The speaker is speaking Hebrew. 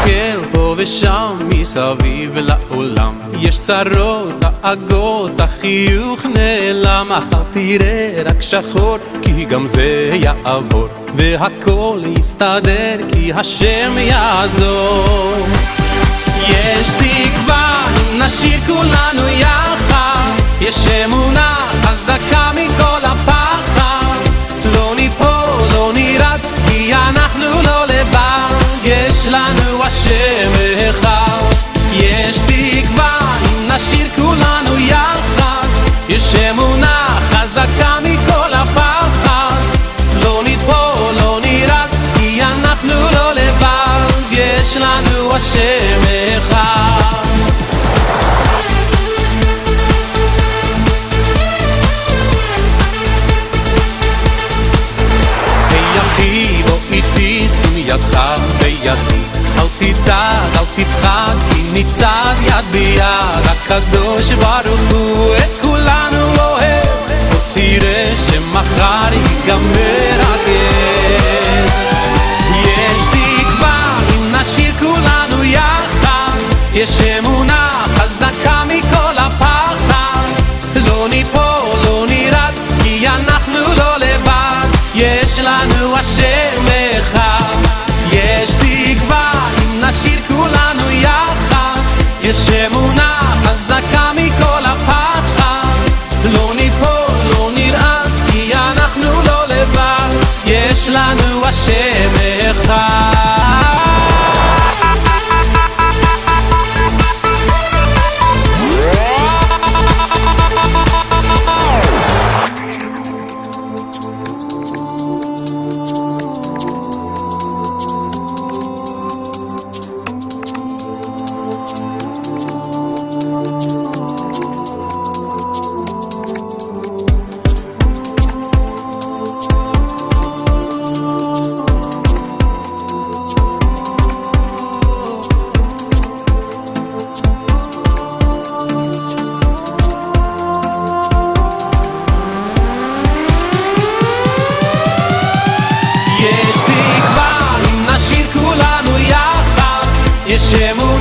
מסתכל פה ושם מסביב לעולם, יש צרות, דאגות, החיוך נעלם, מחר תראה רק שחור, כי גם זה יעבור, והכל יסתדר, כי השם יעזור. יש תקווה, נשאיר כולנו יחד, יש אמונה חזקה מכל הפחד, לא ניפול, לא נרד, כי אנחנו לא לבד, יש לנו השם אחד. יש תקווה, אם נשאיר כולנו יחד, יש אמונה חזקה מכל הפחד, לא ניפול, לא נרד, כי אנחנו לא לבד, יש לנו השם אחד. היי אחי, בוא איתי, שים ידך בידי, אל תדאג, אל תפחד, כי ניצד יד ביד, הקדוש ברוך הוא את כולנו אוהב, בוא תראה שמחר ייגמר הגט. יש תקווה, אם נשאיר כולנו יחד, יש אמונה חזקה מכל הפחד, לא ניפול, לא נרד, כי אנחנו לא לבד, יש לנו השם אחד. יש תקווה, אם נשאיר כולנו יחד, יש אמונה חזקה מכל הפחד, לא ניפול, לא נרעד, כי אנחנו לא לבד, יש לנו השם אחד. יש תקווה, אם נשאיר כולנו יחד, יש אמונה